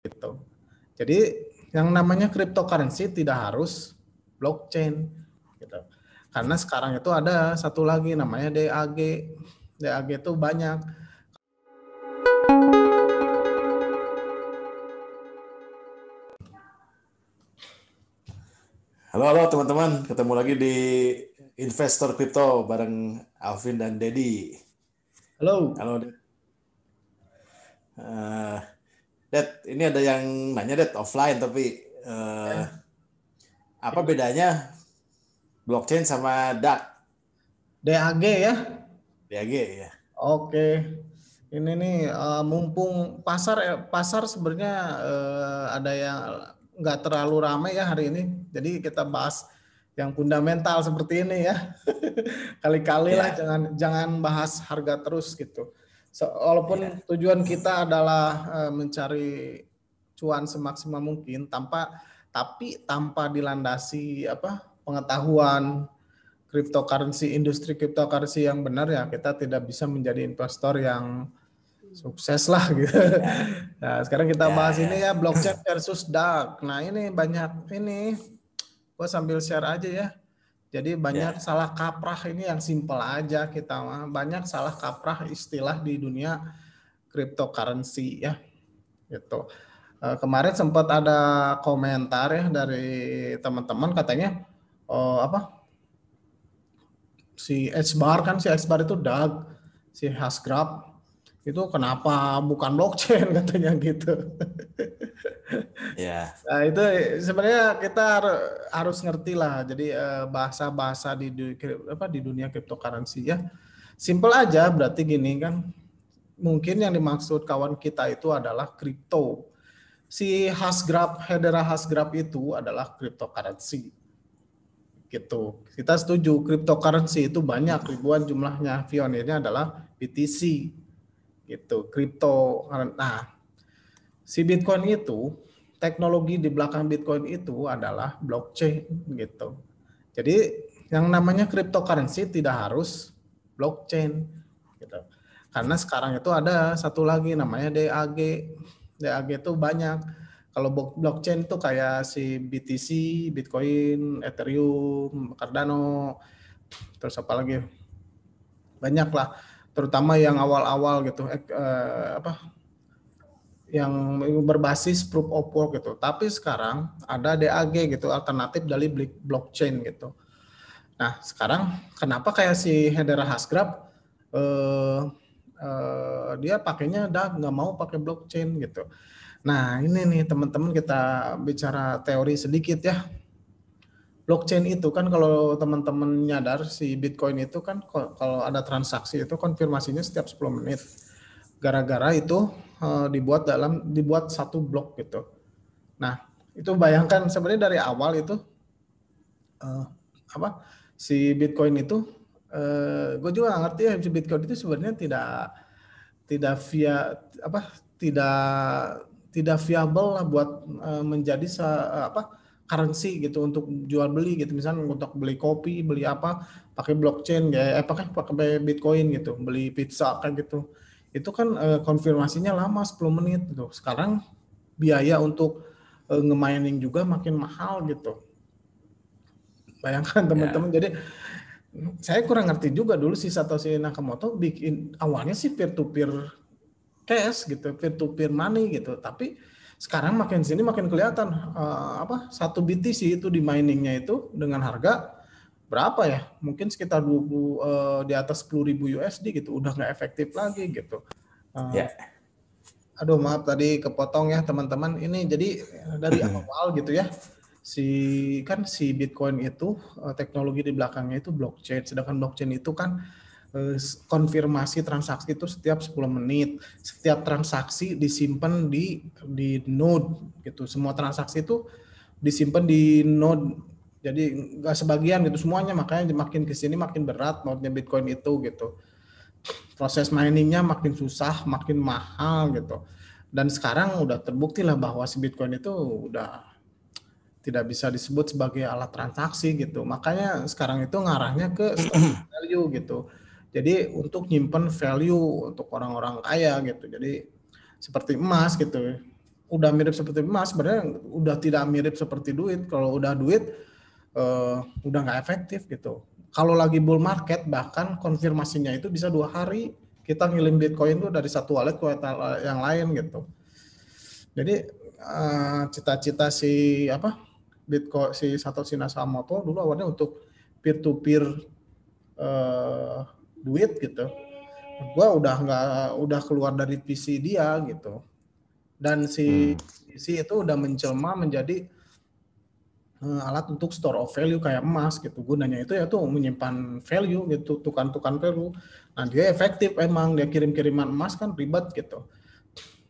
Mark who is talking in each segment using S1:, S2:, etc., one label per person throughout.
S1: gitu. Jadi yang namanya cryptocurrency tidak harus blockchain gitu. Karena sekarang itu ada satu lagi namanya DAG. DAG itu banyak.
S2: Halo teman-teman, ketemu lagi di Investor Crypto bareng Alvin dan Dedi.
S1: Halo.
S2: Halo, Ded. Ded, ini ada yang nanya Ded offline tapi apa bedanya blockchain sama DAG?
S1: DAG ya.
S2: DAG ya.
S1: Oke. Ini nih mumpung pasar sebenarnya ada yang nggak terlalu ramai ya hari ini. Jadi kita bahas yang fundamental seperti ini ya. Kali-kali lah jangan bahas harga terus gitu. Walaupun tujuan kita adalah mencari cuan semaksimal mungkin tapi tanpa dilandasi pengetahuan industri cryptocurrency yang benar ya, kita tidak bisa menjadi investor yang sukses lah gitu. Nah, sekarang kita bahas ini ya, blockchain versus DAG. Nah, ini banyak ini, gue sambil share aja ya. Jadi banyak salah kaprah ini yang simpel aja kita mah. Banyak salah kaprah istilah di dunia cryptocurrency ya. Gitu. Kemarin sempat ada komentar ya dari teman-teman katanya si H-bar itu DAG, si Hashgraph itu kenapa bukan blockchain katanya gitu. Nah, itu sebenarnya kita harus ngerti lah. Jadi bahasa-bahasa di dunia cryptocurrency ya. Simple aja, berarti gini kan. Mungkin yang dimaksud kawan kita itu adalah kripto. Si Hedera Hashgraph itu adalah cryptocurrency. Gitu. Kita setuju cryptocurrency itu banyak, ribuan jumlahnya. Pionirnya adalah BTC. Gitu, kripto. Nah, si Bitcoin itu, teknologi di belakang Bitcoin itu adalah blockchain gitu. Jadi yang namanya cryptocurrency tidak harus blockchain gitu. Karena sekarang itu ada satu lagi namanya DAG. DAG itu banyak. Kalau blockchain itu kayak si BTC, Bitcoin, Ethereum, Cardano, terus apa lagi? Banyak lah. Terutama yang awal-awal gitu, yang berbasis proof of work gitu. Tapi sekarang ada DAG gitu, alternatif dari blockchain gitu. Nah, sekarang kenapa kayak si Hedera Hashgraph dia pakainya nggak mau pakai blockchain gitu. Nah, ini nih teman-teman kita bicara teori sedikit ya. Blockchain itu kan kalau teman-teman nyadar si Bitcoin itu kan kalau ada transaksi itu konfirmasinya setiap 10 menit. Gara-gara itu dibuat satu blok gitu. Nah, itu bayangkan sebenarnya dari awal itu si Bitcoin itu gue juga nggak ngerti ya, si Bitcoin itu sebenarnya tidak viable lah buat menjadi currency gitu untuk jual beli gitu. Misalnya untuk beli kopi, beli apa pakai blockchain ya, pakai Bitcoin gitu, beli pizza kayak gitu. Itu kan konfirmasinya lama 10 menit gitu. Sekarang biaya untuk nge-mining juga makin mahal gitu. Bayangkan teman-teman. Jadi saya kurang ngerti juga dulu si Satoshi Nakamoto bikin awalnya sih peer to peer cash gitu, peer to peer money gitu. Tapi sekarang makin sini makin kelihatan satu BTC itu di miningnya itu dengan harga berapa ya? Mungkin sekitar 20 di atas 10.000 USD gitu. Udah nggak efektif lagi gitu. Aduh maaf tadi kepotong ya teman-teman. Ini jadi dari awal gitu ya. Si Bitcoin itu teknologi di belakangnya itu blockchain. Sedangkan blockchain itu kan konfirmasi transaksi itu setiap 10 menit. Setiap transaksi disimpan di node gitu. Semua transaksi itu disimpan di node. Jadi nggak sebagian gitu semuanya, makanya makin kesini makin berat node-nya Bitcoin itu gitu. Proses miningnya makin susah, makin mahal gitu. Dan sekarang udah terbukti lah bahwa si Bitcoin itu udah tidak bisa disebut sebagai alat transaksi gitu. Makanya sekarang itu ngarahnya ke store value gitu. Jadi untuk nyimpen value untuk orang-orang kaya gitu. Jadi seperti emas gitu. udah mirip seperti emas, sebenarnya udah tidak mirip seperti duit. Kalau udah duit udah nggak efektif gitu. Kalau lagi bull market bahkan konfirmasinya itu bisa 2 hari. Kita ngirim Bitcoin tuh dari satu wallet ke wallet yang lain gitu. Jadi cita-cita si apa Bitcoin si Satoshi Nakamoto dulu awalnya untuk peer to peer duit gitu. Gua udah keluar dari PC dia gitu. Dan si itu udah menjelma menjadi alat untuk store of value kayak emas gitu. Gunanya itu ya tuh menyimpan value gitu, tukan-tukan value. Nah, dia efektif emang, dia kirim-kiriman emas kan ribet gitu.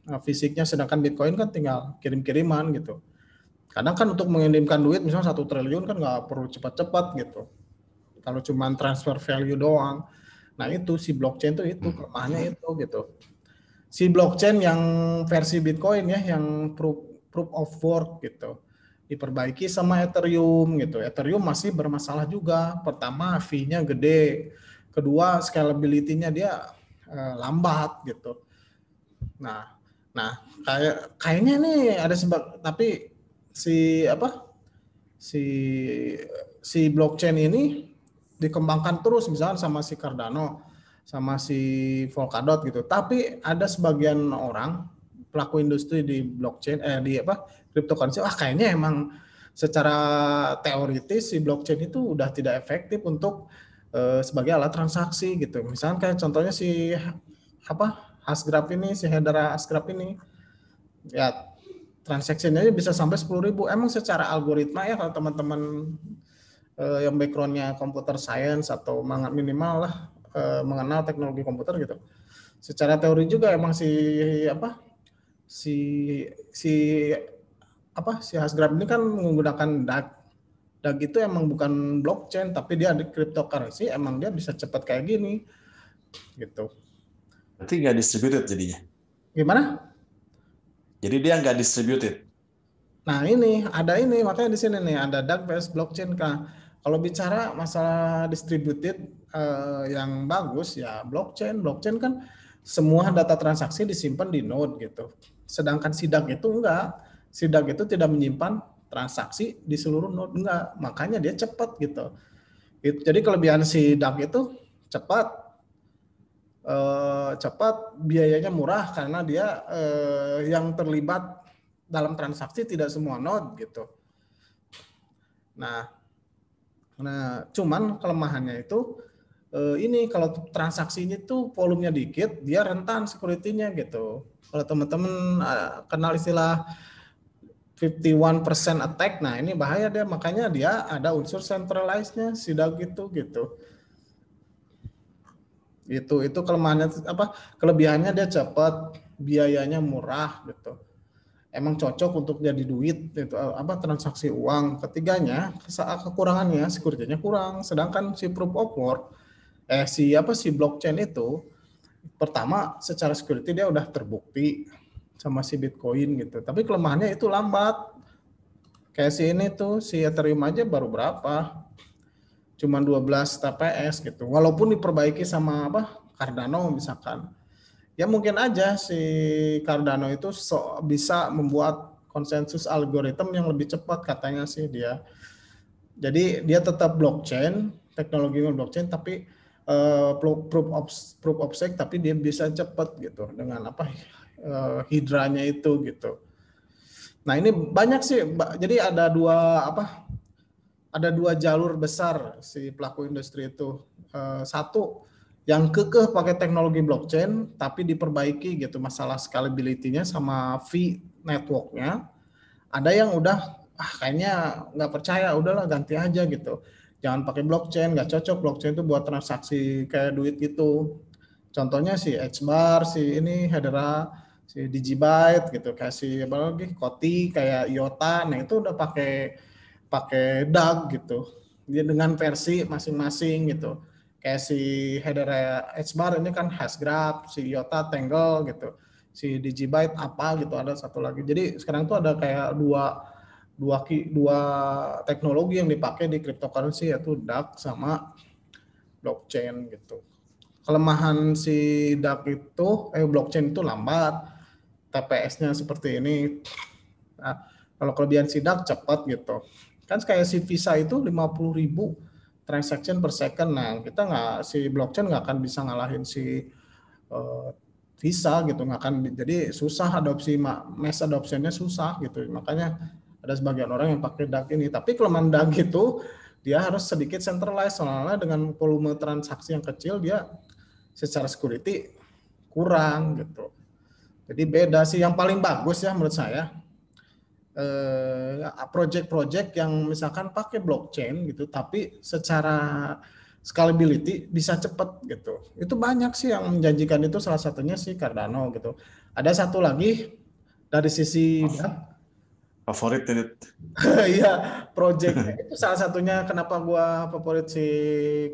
S1: Nah, fisiknya, sedangkan Bitcoin kan tinggal kirim-kiriman gitu. Kadang kan untuk mengirimkan duit misalnya 1 triliun kan nggak perlu cepat-cepat gitu. Kalau cuma transfer value doang. Nah, itu si blockchain itu kelemahannya itu gitu. Si blockchain yang versi Bitcoin ya, yang proof of work gitu, diperbaiki sama Ethereum gitu. Ethereum masih bermasalah juga. Pertama, fee-nya gede. Kedua, scalability-nya dia lambat gitu. Nah, kayaknya nih ada sebab, tapi si si blockchain ini dikembangkan terus misalnya sama si Cardano sama si Polkadot gitu. Tapi ada sebagian orang pelaku industri di blockchain di cryptocurrency kayaknya emang secara teoritis si blockchain itu udah tidak efektif untuk sebagai alat transaksi gitu. Misalnya kayak contohnya si Hashgraph ini, si Hedera Hashgraph ini ya transaksinya bisa sampai 10.000. Emang secara algoritma ya kalau teman-teman yang backgroundnya computer science atau minimal lah mengenal teknologi komputer gitu. Secara teori juga emang si Hashgraph ini kan menggunakan DAG. DAG itu emang bukan blockchain tapi dia di cryptocurrency, emang dia bisa cepat kayak gini gitu.
S2: Berarti nggak distributed jadinya?
S1: Gimana?
S2: Jadi dia nggak distributed.
S1: Nah makanya di sini nih ada DAG vs blockchain kah. Kalau bicara masalah distributed yang bagus ya blockchain kan semua data transaksi disimpan di node gitu. Sedangkan si DAG itu enggak. Si DAG itu tidak menyimpan transaksi di seluruh node, enggak. Makanya dia cepat gitu. Jadi kelebihan si DAG itu cepat, biayanya murah karena dia yang terlibat dalam transaksi tidak semua node gitu. Nah cuman kelemahannya itu ini kalau transaksinya tuh volumenya dikit, dia rentan security-nya gitu. Kalau teman-teman kenal istilah 51% attack, nah ini bahaya dia, makanya dia ada unsur centralized-nya si DAG itu gitu. Itu kelemahannya kelebihannya dia cepat, biayanya murah gitu. Emang cocok untuk jadi duit itu transaksi uang. Ketiganya kekurangannya security-nya kurang. Sedangkan si proof of work si blockchain itu pertama secara security dia udah terbukti sama si Bitcoin gitu. Tapi kelemahannya itu lambat. Kayak si ini tuh si Ethereum aja baru berapa? Cuman 12 TPS gitu. Walaupun diperbaiki sama Cardano misalkan. Ya mungkin aja si Cardano itu bisa membuat konsensus algoritma yang lebih cepat katanya sih dia. Jadi dia tetap blockchain, teknologi blockchain tapi proof of stake tapi dia bisa cepat gitu dengan hidranya itu gitu. Nah, ini banyak sih. Jadi ada dua jalur besar si pelaku industri itu. Satu yang kekeh pakai teknologi blockchain tapi diperbaiki gitu masalah scalability-nya sama fee network-nya. Ada yang udah kayaknya nggak percaya, udahlah ganti aja gitu. Jangan pakai blockchain, nggak cocok blockchain itu buat transaksi kayak duit gitu. Contohnya si Hbar, si ini Hedera, si Digibyte gitu, kayak si apa lagi, Koti, kayak IOTA. Nah itu udah pakai DAG gitu. Dia dengan versi masing-masing gitu. Kayak si Hedera Hbar ini kan Hashgraph, si IOTA Tangle gitu. Si Digibyte apa gitu, ada satu lagi. Jadi sekarang tuh ada kayak dua teknologi yang dipakai di cryptocurrency yaitu DAG sama blockchain gitu. Kelemahan si DAG itu blockchain itu lambat. TPS-nya seperti ini. Nah, kalau kelebihan sidak cepat gitu. Kan kayak si Visa itu 50.000 transaction per second. Nah, kita si blockchain nggak akan bisa ngalahin si uh, Visa gitu, nggak akan. Jadi susah mass adoptionnya susah gitu. Makanya ada sebagian orang yang pakai DAG ini. Tapi kelemahan DAG itu dia harus sedikit centralized, soalnya dengan volume transaksi yang kecil dia secara security kurang gitu. Jadi beda sih. Yang paling bagus ya menurut saya project-project yang misalkan pakai blockchain gitu, tapi secara scalability bisa cepat gitu. Itu banyak sih yang menjanjikan, itu salah satunya si Cardano gitu. Ada satu lagi dari sisi
S2: Favorit ini.
S1: iya, projectnya itu salah satunya kenapa gua favorit si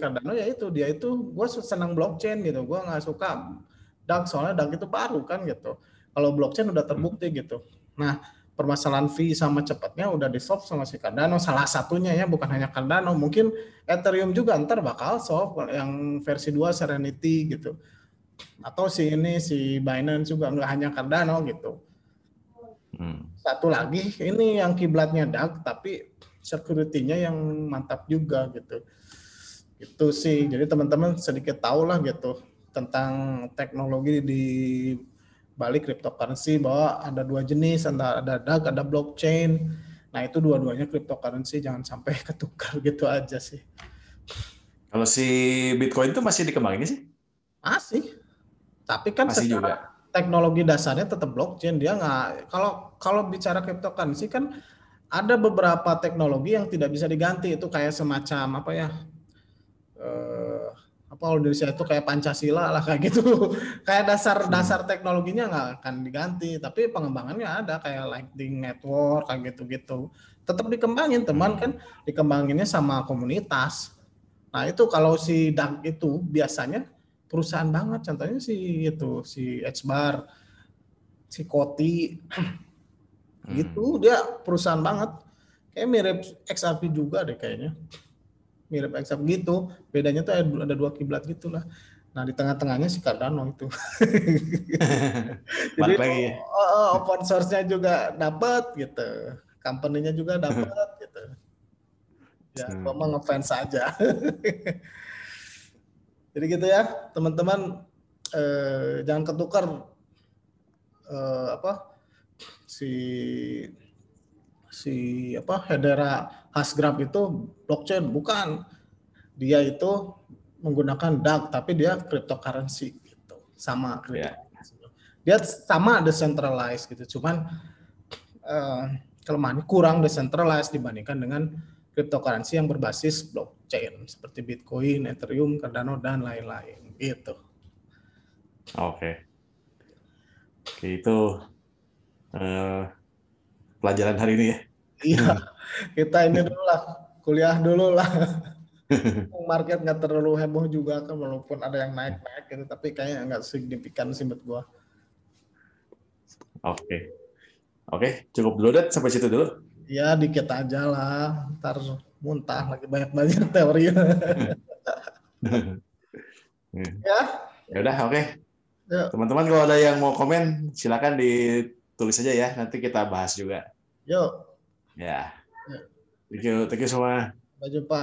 S1: Cardano, ya itu dia itu gua senang blockchain gitu. Gua nggak suka DAG soalnya DAG itu baru kan gitu. Kalau blockchain udah terbukti gitu. Nah, permasalahan fee sama cepatnya udah di solve sama si Cardano, salah satunya ya, bukan hanya Cardano, mungkin Ethereum juga ntar bakal solve yang versi 2 Serenity gitu. Atau si Binance juga, nggak hanya Cardano gitu. Satu lagi ini yang kiblatnya DAG tapi security-nya yang mantap juga gitu. Itu sih. Jadi teman-teman sedikit tahu lah gitu tentang teknologi di balik cryptocurrency, bahwa ada dua jenis, ada DAG, ada blockchain. Nah, itu dua-duanya cryptocurrency, jangan sampai ketukar gitu aja sih.
S2: Kalau si Bitcoin itu masih dikembangin sih?
S1: Masih. Tapi kan
S2: Masih
S1: secara
S2: juga.
S1: teknologi dasarnya tetap blockchain. Dia nggak, kalau bicara cryptocurrency kan ada beberapa teknologi yang tidak bisa diganti. Itu kayak semacam apa ya? Kalau Indonesia itu kayak Pancasila lah, kayak gitu. Kayak dasar teknologinya nggak akan diganti, tapi pengembangannya ada kayak Lightning Network kayak gitu-gitu. Tetap dikembangin teman kan, dikembanginnya sama komunitas. Nah, itu kalau si DAG itu biasanya perusahaan banget, contohnya si Hbar, si Koti gitu, dia perusahaan banget. Kayak mirip XRP juga deh kayaknya. Mirip XRP gitu. Bedanya tuh ada dua kiblat gitulah. Nah, di tengah-tengahnya si Cardano itu. Jadi
S2: Balik lagi ya.
S1: open source-nya juga dapat gitu. Company-nya juga dapat gitu. Ya, gua mah ngefans aja. Jadi gitu ya, teman-teman, jangan ketukar apa si Hedera Hasgraph itu blockchain, bukan. Dia itu menggunakan DAG tapi dia cryptocurrency gitu. Sama cryptocurrency. Dia sama decentralized gitu. Cuman kelemahannya kurang decentralized dibandingkan dengan cryptocurrency yang berbasis blockchain seperti Bitcoin, Ethereum, Cardano dan lain-lain gitu.
S2: Oke. Itu pelajaran hari ini ya.
S1: Iya, kita ini dulu lah, kuliah dulu lah. Market nggak terlalu heboh juga kan, walaupun ada yang naik-naik gitu, tapi kayaknya nggak signifikan sih menurut gua.
S2: Oke, cukup dulu deh, sampai situ dulu.
S1: Ya dikit aja lah, ntar muntah lagi banyak teori. Ya,
S2: Ya udah, oke.
S1: yuk.
S2: Teman-teman kalau ada yang mau komen, silakan ditulis aja ya. Nanti kita bahas juga.
S1: Yuk.
S2: Ya.
S1: Yuk.
S2: Thank you semua.
S1: Sampai jumpa.